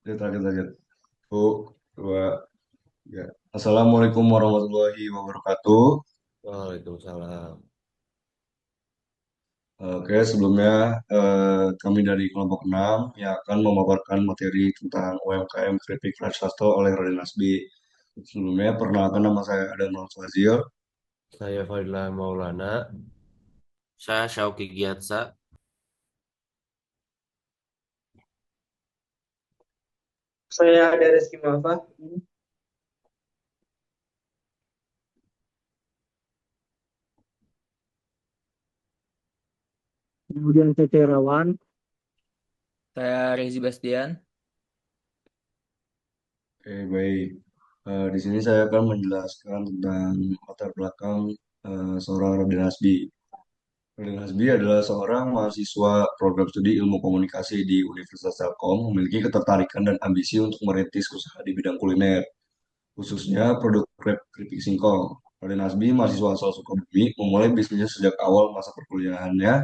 Kita. Satu, dua, tiga. Assalamualaikum warahmatullahi wabarakatuh. Waalaikumsalam. Oke, sebelumnya kami dari kelompok 6 yang akan memaparkan materi tentang UMKM Keripik Raksasa oleh Raden Nasbi. Sebelumnya, perkenalkan nama saya Adam Fazil. Saya Fadila Maulana. Saya Syauki Giatsa. Saya ada Reski Malva. Kemudian Tete Rawan. Saya Rezi Bastian. Oke, baik. Di sini saya akan menjelaskan tentang latar belakang seorang Raden Nasbi. Raden Hasbi adalah seorang mahasiswa program studi ilmu komunikasi di Universitas Telkom, memiliki ketertarikan dan ambisi untuk merintis usaha di bidang kuliner, khususnya produk keripik singkong. Raden Hasbi, mahasiswa asal Sukabumi, memulai bisnisnya sejak awal masa perkuliahannya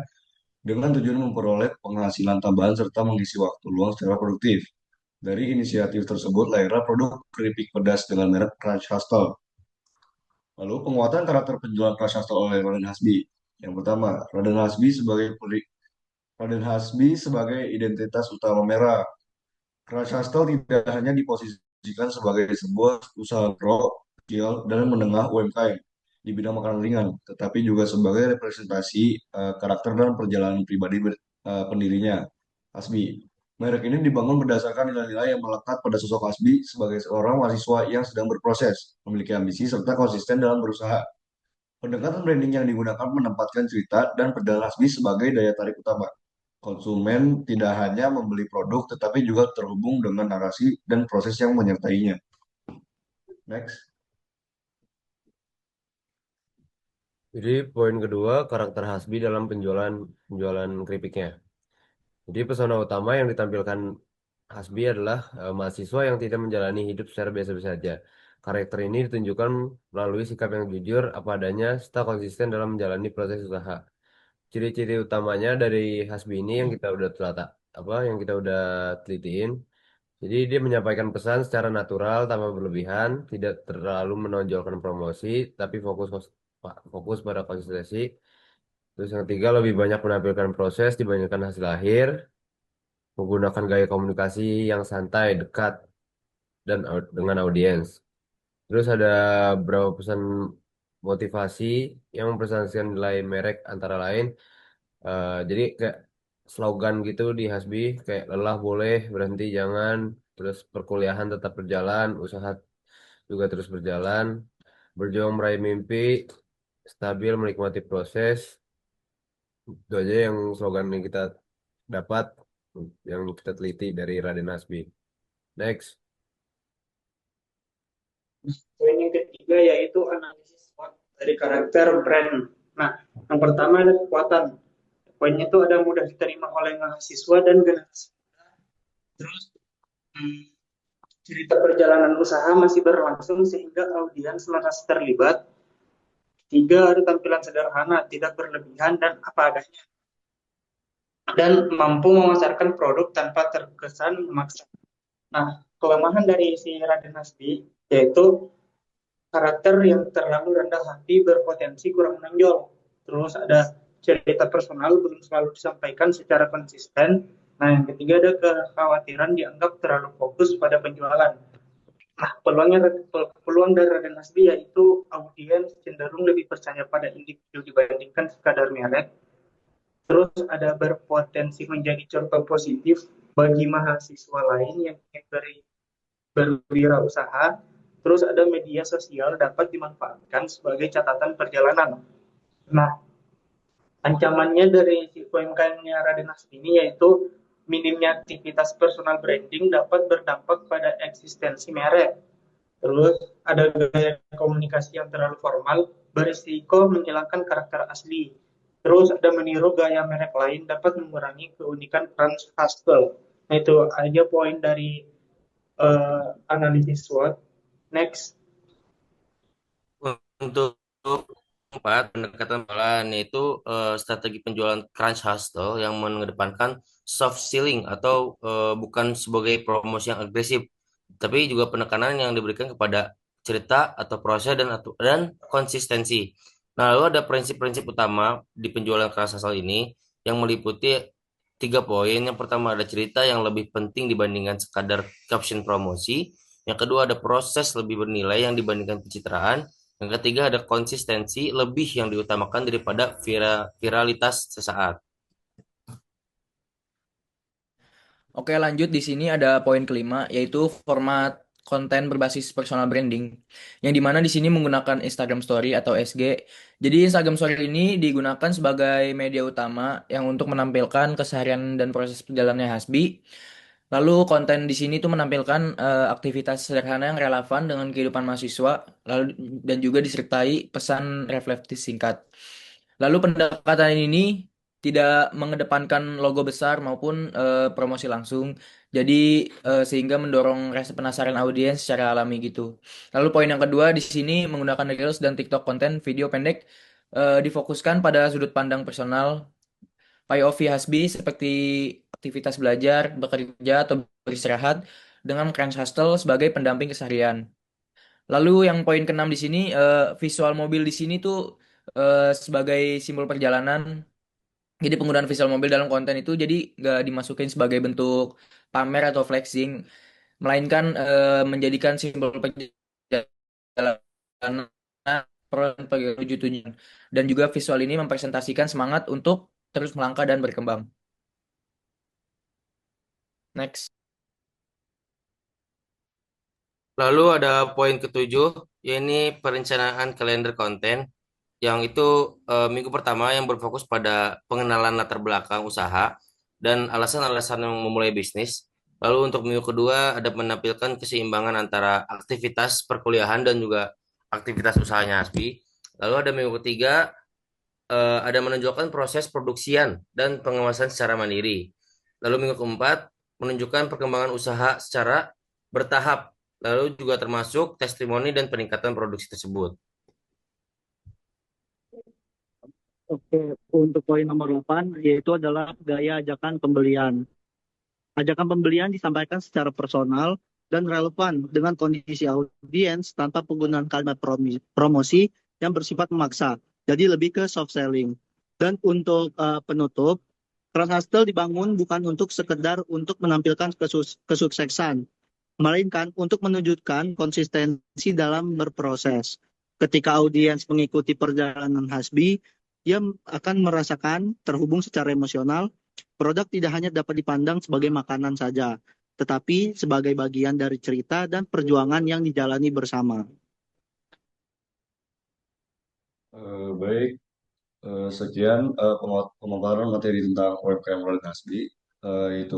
dengan tujuan memperoleh penghasilan tambahan serta mengisi waktu luang secara produktif. Dari inisiatif tersebut lahirlah produk keripik pedas dengan merek Crunch Hustle. Lalu penguatan karakter penjualan Crunch Hustle oleh Raden Hasbi. Yang pertama, Raden Hasbi sebagai identitas utama merah. Crush Hustle tidak hanya diposisikan sebagai sebuah usaha mikro, kecil, dan menengah UMKM di bidang makanan ringan, tetapi juga sebagai representasi karakter dan perjalanan pribadi pendirinya, Hasbi. Merek ini dibangun berdasarkan nilai-nilai yang melekat pada sosok Hasbi sebagai seorang mahasiswa yang sedang berproses, memiliki ambisi, serta konsisten dalam berusaha. Pendekatan branding yang digunakan menempatkan cerita dan perjalanan Hasbi sebagai daya tarik utama. Konsumen tidak hanya membeli produk, tetapi juga terhubung dengan narasi dan proses yang menyertainya. Next. Jadi poin kedua, karakter Hasbi dalam penjualan penjualan keripiknya. Jadi pesona utama yang ditampilkan Hasbi adalah mahasiswa yang tidak menjalani hidup secara biasa-biasa saja. Karakter ini ditunjukkan melalui sikap yang jujur, apa adanya, serta konsisten dalam menjalani proses usaha. Ciri-ciri utamanya dari Hasbi ini yang kita udah yang kita udah telitiin. Jadi dia menyampaikan pesan secara natural tanpa berlebihan, tidak terlalu menonjolkan promosi, tapi fokus pada konsistensi. Terus yang ketiga lebih banyak menampilkan proses dibandingkan hasil akhir, menggunakan gaya komunikasi yang santai, dekat, dan dengan audiens. Terus ada beberapa pesan motivasi yang mempresentasikan nilai merek antara lain. Jadi kayak slogan gitu di Hasbi kayak lelah boleh, berhenti jangan, terus perkuliahan tetap berjalan, usaha juga terus berjalan, berjuang meraih mimpi, stabil menikmati proses. Itu aja yang slogan yang kita dapat, yang kita teliti dari Raden Hasbi. Next. Poin yang ketiga yaitu analisis SWOT dari karakter brand. Nah, yang pertama ada kekuatan. Poinnya itu ada mudah diterima oleh mahasiswa dan generasi. Terus cerita perjalanan usaha masih berlangsung sehingga audiens merasa terlibat. Tiga, ada tampilan sederhana, tidak berlebihan dan apa adanya. Dan mampu memasarkan produk tanpa terkesan memaksa. Nah, kelemahan dari si Raden Hasbi yaitu karakter yang terlalu rendah hati berpotensi kurang menonjol. Terus ada cerita personal belum selalu disampaikan secara konsisten. Nah, yang ketiga ada kekhawatiran dianggap terlalu fokus pada penjualan. Nah, peluang dari Raden Hasbi yaitu audiens cenderung lebih percaya pada individu dibandingkan sekadar merek. Terus ada berpotensi menjadi contoh positif bagi mahasiswa lain yang ingin berwirausaha. Terus ada media sosial dapat dimanfaatkan sebagai catatan perjalanan. Nah, ancamannya dari si UMKM-nya Raden Hasbi ini yaitu minimnya aktivitas personal branding dapat berdampak pada eksistensi merek. Terus ada gaya komunikasi yang terlalu formal berisiko menghilangkan karakter asli. Terus ada meniru gaya merek lain dapat mengurangi keunikan Franz Hastel. Nah, itu aja poin dari analisis SWOT. Next. Untuk empat pendekatan penjualan yaitu strategi penjualan crunch hustle yang mengedepankan soft selling atau bukan sebagai promosi yang agresif, tapi juga penekanan yang diberikan kepada cerita atau proses dan konsistensi. Nah, lalu ada prinsip-prinsip utama di penjualan keras asal ini yang meliputi 3 poin. Yang pertama ada cerita yang lebih penting dibandingkan sekadar caption promosi. Yang kedua ada proses lebih bernilai yang dibandingkan pencitraan. Yang ketiga ada konsistensi lebih yang diutamakan daripada viralitas sesaat. Oke, lanjut di sini ada poin kelima, yaitu format konten berbasis personal branding, yang dimana di sini menggunakan Instagram Story atau SG. Jadi Instagram Story ini digunakan sebagai media utama yang untuk menampilkan keseharian dan proses perjalanannya Hasbi. Lalu konten di sini tuh menampilkan aktivitas sederhana yang relevan dengan kehidupan mahasiswa, lalu dan juga disertai pesan reflektif singkat. Lalu pendekatan ini tidak mengedepankan logo besar maupun promosi langsung. Jadi sehingga mendorong rasa penasaran audiens secara alami gitu. Lalu poin yang kedua di sini menggunakan Reels dan TikTok konten video pendek difokuskan pada sudut pandang personal POV Hasbi seperti aktivitas belajar, bekerja atau beristirahat dengan Crunch Hustle sebagai pendamping keseharian. Lalu yang poin keenam di sini visual mobil di sini tuh sebagai simbol perjalanan. Jadi penggunaan visual mobil dalam konten itu jadi nggak dimasukin sebagai bentuk pamer atau flexing, melainkan menjadikan simbol perjalanan menuju tujuan. Dan juga visual ini mempresentasikan semangat untuk terus melangkah dan berkembang. Next. Lalu ada poin ketujuh, yaitu perencanaan kalender konten, yang itu minggu pertama yang berfokus pada pengenalan latar belakang usaha dan alasan-alasan yang memulai bisnis. Lalu untuk minggu kedua ada menampilkan keseimbangan antara aktivitas perkuliahan dan juga aktivitas usahanya Hasbi. Lalu ada minggu ketiga ada menunjukkan proses produksian dan pengawasan secara mandiri. Lalu minggu keempat menunjukkan perkembangan usaha secara bertahap. Lalu juga termasuk testimoni dan peningkatan produksi tersebut. Oke, untuk poin nomor 8 yaitu adalah gaya ajakan pembelian. Ajakan pembelian disampaikan secara personal dan relevan dengan kondisi audiens tanpa penggunaan kalimat promosi yang bersifat memaksa. Jadi lebih ke soft selling. Dan untuk penutup, Trans Hustle dibangun bukan untuk sekedar untuk menampilkan kesuksesan, melainkan untuk menunjukkan konsistensi dalam berproses. Ketika audiens mengikuti perjalanan Hasbi, ia akan merasakan terhubung secara emosional. Produk tidak hanya dapat dipandang sebagai makanan saja, tetapi sebagai bagian dari cerita dan perjuangan yang dijalani bersama. Baik, sekian pemaparan materi tentang UMKM Royal Nasbi, itu